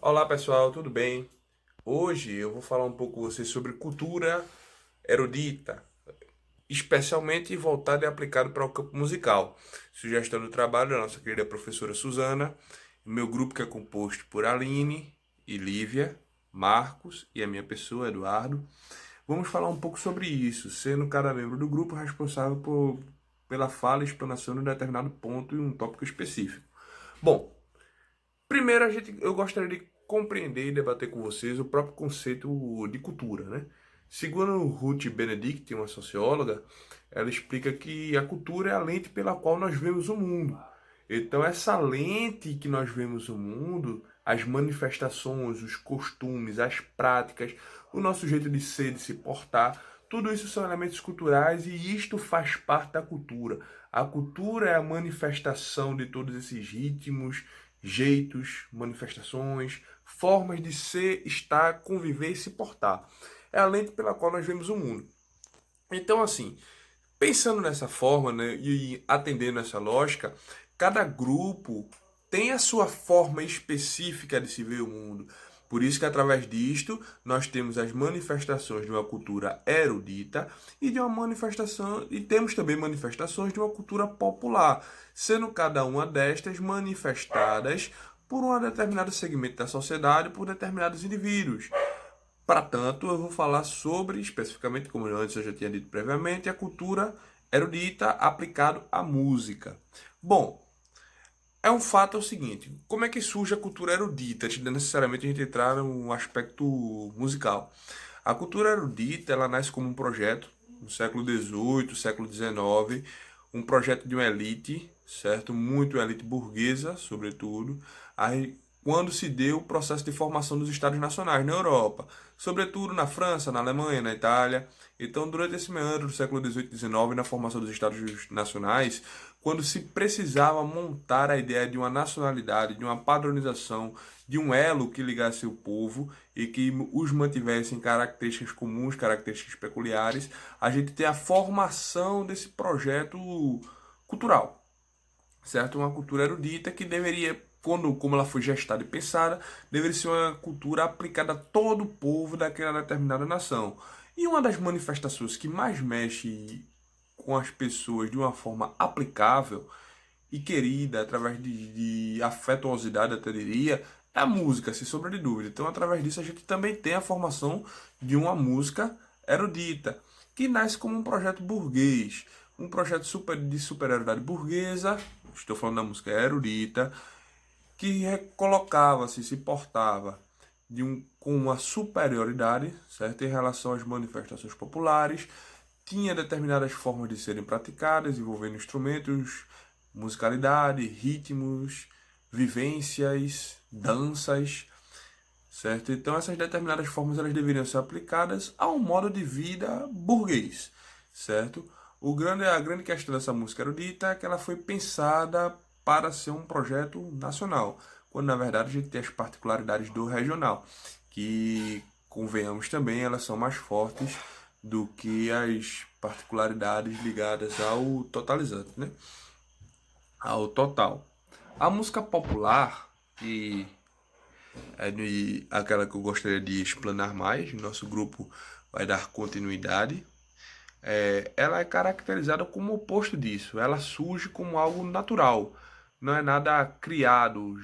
Olá pessoal, tudo bem? Hoje eu vou falar um pouco com vocês sobre cultura erudita, especialmente voltado e aplicado para o campo musical. Sugestão do trabalho da nossa querida professora Suzana, meu grupo que é composto por Aline e Lívia, Marcos e a minha pessoa, Eduardo. Vamos falar um pouco sobre isso, sendo cada membro do grupo responsável pela fala e explanação de um determinado ponto e um tópico específico. Bom, primeiro, eu gostaria de compreender e debater com vocês o próprio conceito de cultura, né? Segundo Ruth Benedict, uma socióloga, ela explica que a cultura é a lente pela qual nós vemos o mundo. Então, essa lente que nós vemos o mundo, as manifestações, os costumes, as práticas, o nosso jeito de ser, de se portar, tudo isso são elementos culturais e isto faz parte da cultura. A cultura é a manifestação de todos esses ritmos, jeitos, manifestações, formas de ser, estar, conviver e se portar. É a lente pela qual nós vemos o mundo. Então, assim, pensando nessa forma, né, e atendendo essa lógica, cada grupo tem a sua forma específica de se ver o mundo. Por isso que através disto nós temos as manifestações de uma cultura erudita e de uma manifestação e temos também manifestações de uma cultura popular, sendo cada uma destas manifestadas por um determinado segmento da sociedade, por determinados indivíduos. Para tanto, eu vou falar sobre, especificamente, como antes eu já tinha dito previamente, a cultura erudita aplicado à música. Bom, é um fato é o seguinte, como é que surge a cultura erudita, antes de necessariamente a gente entrar no aspecto musical. A cultura erudita, ela nasce como um projeto, no século XVIII, século XIX, um projeto de uma elite, certo? Muito elite burguesa, sobretudo, aí, quando se deu o processo de formação dos Estados Nacionais na Europa, sobretudo na França, na Alemanha, na Itália. Então, durante esse meandro do século XVIII e XIX, na formação dos Estados Nacionais, quando se precisava montar a ideia de uma nacionalidade, de uma padronização, de um elo que ligasse o povo e que os mantivesse em características comuns, características peculiares, a gente tem a formação desse projeto cultural, certo? Uma cultura erudita que deveria, como ela foi gestada e pensada, deveria ser uma cultura aplicada a todo o povo daquela determinada nação. E uma das manifestações que mais mexe com as pessoas de uma forma aplicável e querida, através de afetuosidade, até diria, é a música, sem sombra de dúvida. Então, através disso, a gente também tem a formação de uma música erudita, que nasce como um projeto burguês, um projeto de superioridade burguesa, estou falando da música erudita, que colocava-se, se portava com uma superioridade, certo, em relação às manifestações populares, tinha determinadas formas de serem praticadas, envolvendo instrumentos, musicalidade, ritmos, vivências, danças, certo? Então essas determinadas formas elas deveriam ser aplicadas a um modo de vida burguês, certo? A grande questão dessa música erudita é que ela foi pensada para ser um projeto nacional, quando na verdade a gente tem as particularidades do regional, que, convenhamos também, elas são mais fortes do que as particularidades ligadas ao totalizante, né? Ao total. A música popular, que aquela que eu gostaria de explanar mais, nosso grupo vai dar continuidade, ela é caracterizada como o oposto disso. Ela surge como algo natural. Não é nada criado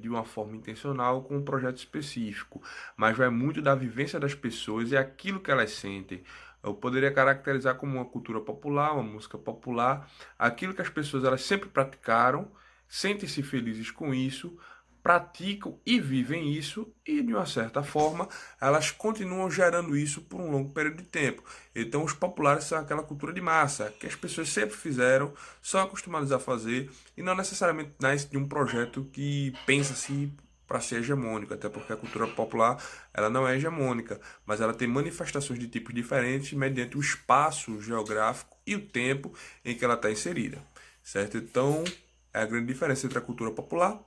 de uma forma intencional com um projeto específico, mas vai muito da vivência das pessoas e aquilo que elas sentem. Eu poderia caracterizar como uma cultura popular, uma música popular, aquilo que as pessoas elas sempre praticaram, sentem-se felizes com isso, praticam e vivem isso e de uma certa forma elas continuam gerando isso por um longo período de tempo. Então os populares são aquela cultura de massa que as pessoas sempre fizeram, são acostumadas a fazer e não necessariamente nasce de um projeto que pensa-se para ser hegemônico, até porque a cultura popular ela não é hegemônica, mas ela tem manifestações de tipos diferentes mediante o espaço geográfico e o tempo em que ela está inserida, certo? Então é a grande diferença entre a cultura popular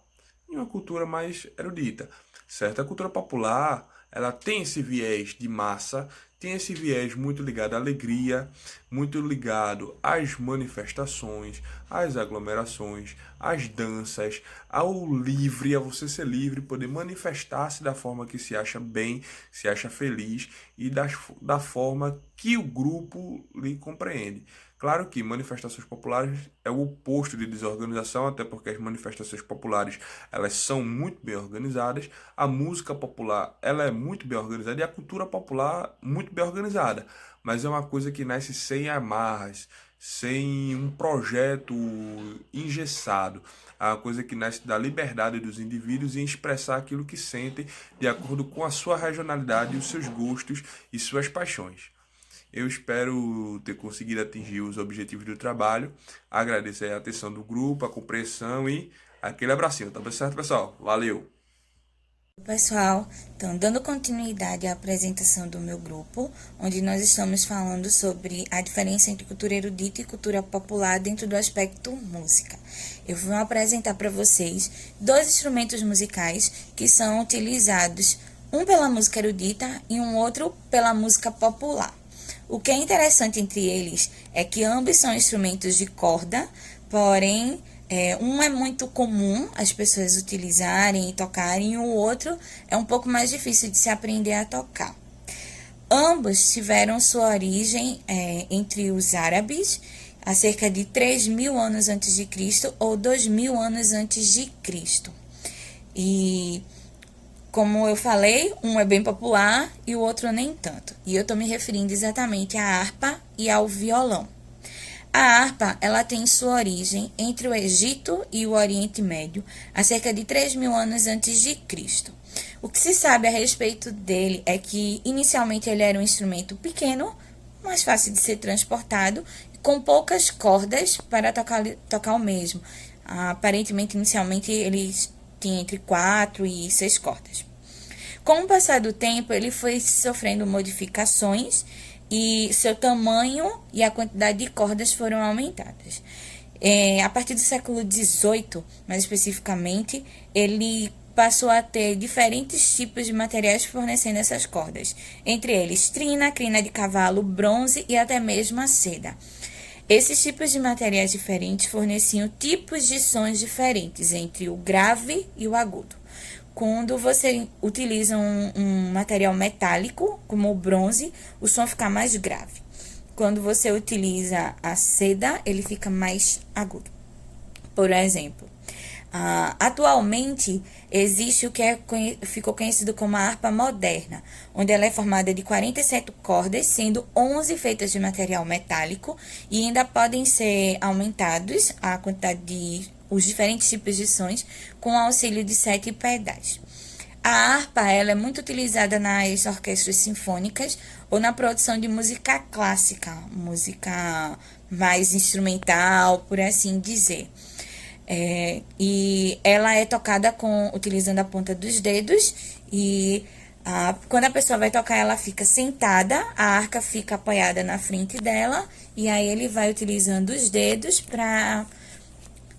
e uma cultura mais erudita, certo? A cultura popular, ela tem esse viés de massa, tem esse viés muito ligado à alegria, muito ligado às manifestações, às aglomerações, às danças, ao livre, a você ser livre, poder manifestar-se da forma que se acha bem, se acha feliz e da forma que o grupo lhe compreende. Claro que manifestações populares é o oposto de desorganização, até porque as manifestações populares elas são muito bem organizadas, a música popular ela é muito bem organizada e a cultura popular muito bem organizada, mas é uma coisa que nasce sem amarras, sem um projeto engessado. É uma coisa que nasce da liberdade dos indivíduos em expressar aquilo que sentem de acordo com a sua regionalidade, os seus gostos e suas paixões. Eu espero ter conseguido atingir os objetivos do trabalho. Agradeço a atenção do grupo, a compreensão e aquele abracinho. Tá certo, pessoal? Valeu! Pessoal, então, dando continuidade à apresentação do meu grupo, onde nós estamos falando sobre a diferença entre cultura erudita e cultura popular dentro do aspecto música. Eu vou apresentar para vocês dois instrumentos musicais que são utilizados, um pela música erudita e um outro pela música popular. O que é interessante entre eles é que ambos são instrumentos de corda, porém um é muito comum as pessoas utilizarem e tocarem, e o outro é um pouco mais difícil de se aprender a tocar. Ambos tiveram sua origem entre os árabes, há cerca de 3.000 anos antes de Cristo ou 2.000 anos antes de Cristo. E, como eu falei, um é bem popular e o outro nem tanto. E eu estou me referindo exatamente à harpa e ao violão. A harpa, ela tem sua origem entre o Egito e o Oriente Médio, há cerca de 3.000 anos antes de Cristo. O que se sabe a respeito dele é que, inicialmente, ele era um instrumento pequeno, mais fácil de ser transportado, com poucas cordas para tocar o mesmo. Aparentemente, inicialmente, ele tinha entre 4 e 6 cordas. Com o passar do tempo, ele foi sofrendo modificações, e seu tamanho e a quantidade de cordas foram aumentadas. A partir do século XVIII, mais especificamente, ele passou a ter diferentes tipos de materiais fornecendo essas cordas, entre eles trina, crina de cavalo, bronze e até mesmo a seda. Esses tipos de materiais diferentes forneciam tipos de sons diferentes entre o grave e o agudo. Quando você utiliza um material metálico, como o bronze, o som fica mais grave. Quando você utiliza a seda, ele fica mais agudo. Por exemplo, atualmente existe o que ficou conhecido como a harpa moderna, onde ela é formada de 47 cordas, sendo 11 feitas de material metálico, e ainda podem ser aumentados a quantidade de os diferentes tipos de sons com o auxílio de 7 pedais. A harpa ela é muito utilizada nas orquestras sinfônicas ou na produção de música clássica, música mais instrumental, por assim dizer. E ela é tocada utilizando a ponta dos dedos e quando a pessoa vai tocar, ela fica sentada, a arca fica apoiada na frente dela e aí ele vai utilizando os dedos para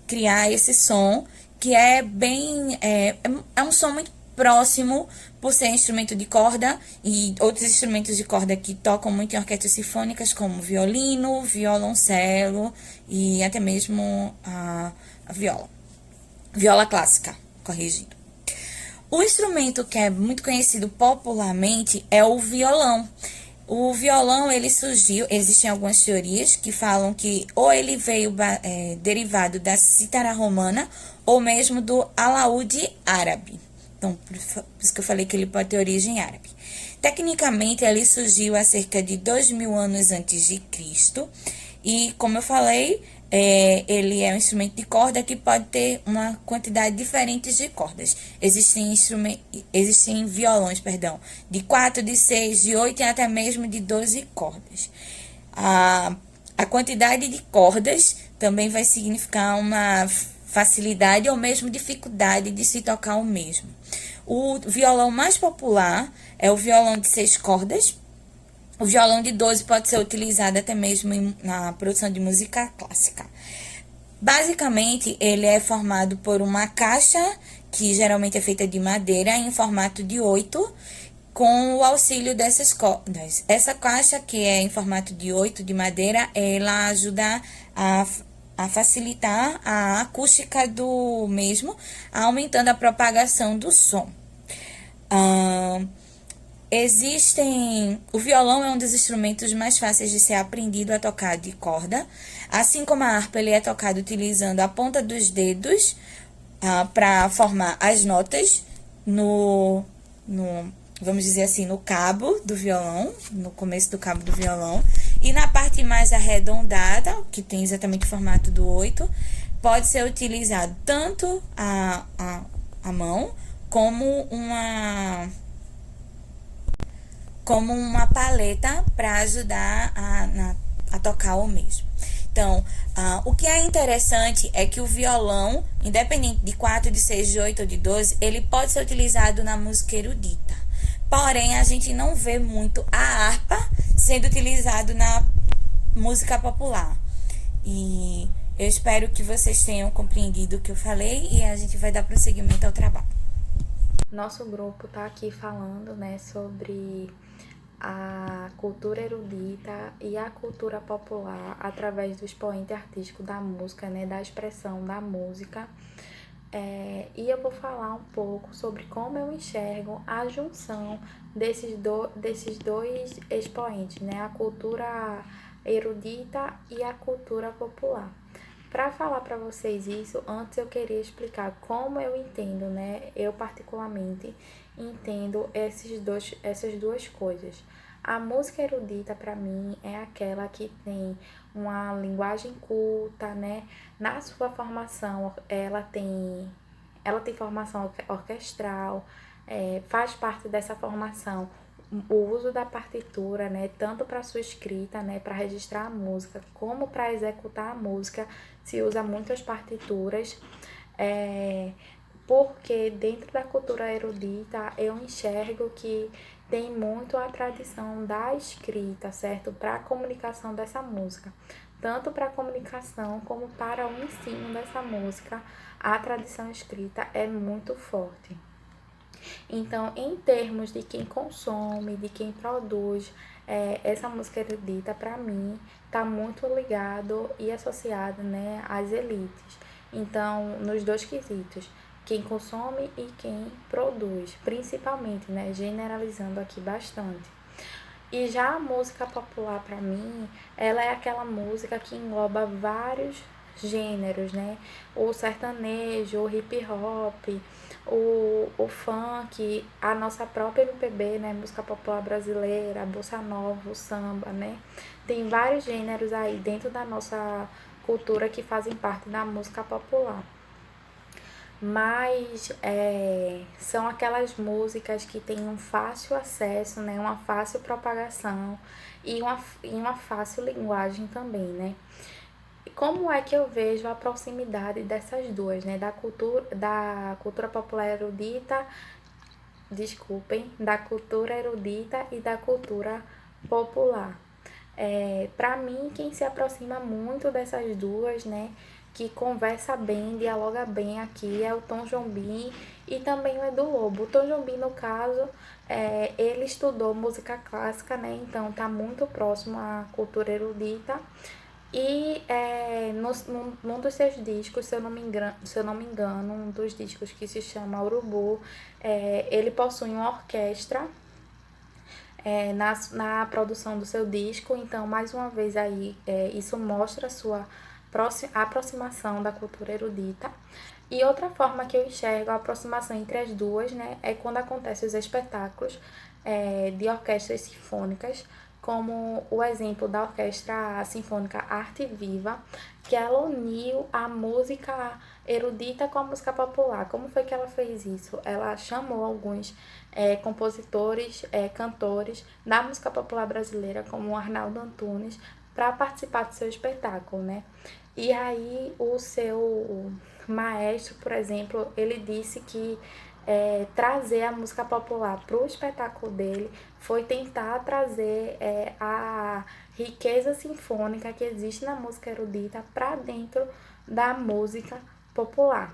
criar esse som, que é bem... É um som muito próximo, por ser instrumento de corda, e outros instrumentos de corda que tocam muito em orquestras sinfônicas, como violino, violoncelo e até mesmo a viola. Viola clássica, corrigindo. O instrumento que é muito conhecido popularmente é o violão. O violão, ele surgiu, existem algumas teorias que falam que ou ele veio derivado da cítara romana ou mesmo do alaúde árabe. Então, por isso que eu falei que ele pode ter origem árabe. Tecnicamente, ele surgiu há cerca de 2.000 anos antes de Cristo e, como eu falei, ele é um instrumento de corda que pode ter uma quantidade diferente de cordas. Existem violões, de 4, de 6, de 8 e até mesmo de 12 cordas. A quantidade de cordas também vai significar uma facilidade ou mesmo dificuldade de se tocar o mesmo. O violão mais popular é o violão de 6 cordas. O violão de 12 pode ser utilizado até mesmo na produção de música clássica. Basicamente, ele é formado por uma caixa que geralmente é feita de madeira em formato de 8, com o auxílio dessas cordas. Essa caixa, que é em formato de 8 de madeira, ela ajuda a facilitar a acústica do mesmo, aumentando a propagação do som. O violão é um dos instrumentos mais fáceis de ser aprendido a tocar de corda. Assim como a harpa, ele é tocado utilizando a ponta dos dedos para formar as notas vamos dizer assim, no cabo do violão, no começo do cabo do violão. E na parte mais arredondada, que tem exatamente o formato do 8, pode ser utilizado tanto a mão como uma paleta para ajudar a tocar o mesmo. Então, o que é interessante é que o violão, independente de 4, de 6, de 8 ou de 12, ele pode ser utilizado na música erudita. Porém, a gente não vê muito a harpa sendo utilizado na música popular. E eu espero que vocês tenham compreendido o que eu falei e a gente vai dar prosseguimento ao trabalho. Nosso grupo está aqui falando, né, sobre a cultura erudita e a cultura popular através do expoente artístico da música, né, da expressão da música. E eu vou falar um pouco sobre como eu enxergo a junção desses dois expoentes, né, a cultura erudita e a cultura popular. Para falar para vocês isso, antes eu queria explicar como eu entendo, né? Eu particularmente entendo essas duas coisas. A música erudita para mim é aquela que tem uma linguagem culta, né? Na sua formação, ela tem formação orquestral, faz parte dessa formação o uso da partitura, né, tanto para sua escrita, né, para registrar a música, como para executar a música, se usa muito as partituras, porque dentro da cultura erudita eu enxergo que tem muito a tradição da escrita, certo? Para a comunicação dessa música, tanto para a comunicação como para o ensino dessa música, a tradição escrita é muito forte. Então, em termos de quem consome, de quem produz, essa música erudita, para mim, está muito ligado e associado, né, às elites. Então, nos dois quesitos, quem consome e quem produz, principalmente, né, generalizando aqui bastante. E já a música popular, para mim, ela é aquela música que engloba vários gêneros, né? O sertanejo, o hip hop, o funk, a nossa própria MPB, né? Música popular brasileira, a bossa nova, o samba, né? Tem vários gêneros aí dentro da nossa cultura que fazem parte da música popular. Mas são aquelas músicas que têm um fácil acesso, né? Uma fácil propagação e uma fácil linguagem também, né? Como é que eu vejo a proximidade dessas duas, né? Da cultura popular erudita, da cultura erudita e da cultura popular. Para mim, quem se aproxima muito dessas duas, né? Que conversa bem, dialoga bem aqui, é o Tom Jobim e também o Edu Lobo. O Tom Jobim, no caso, ele estudou música clássica, né? Então tá muito próximo à cultura erudita. E num dos seus discos, se eu não me engano, um dos discos que se chama Urubu, ele possui uma orquestra na produção do seu disco. Então, mais uma vez aí, isso mostra a sua aproximação da cultura erudita. E outra forma que eu enxergo a aproximação entre as duas, né, é quando acontecem os espetáculos de orquestras sinfônicas, como o exemplo da Orquestra Sinfônica Arte Viva, que ela uniu a música erudita com a música popular. Como foi que ela fez isso? Ela chamou alguns compositores, cantores da música popular brasileira, como o Arnaldo Antunes, para participar do seu espetáculo, né? E aí o seu maestro, por exemplo, ele disse que trazer a música popular para o espetáculo dele foi tentar trazer a riqueza sinfônica que existe na música erudita para dentro da música popular.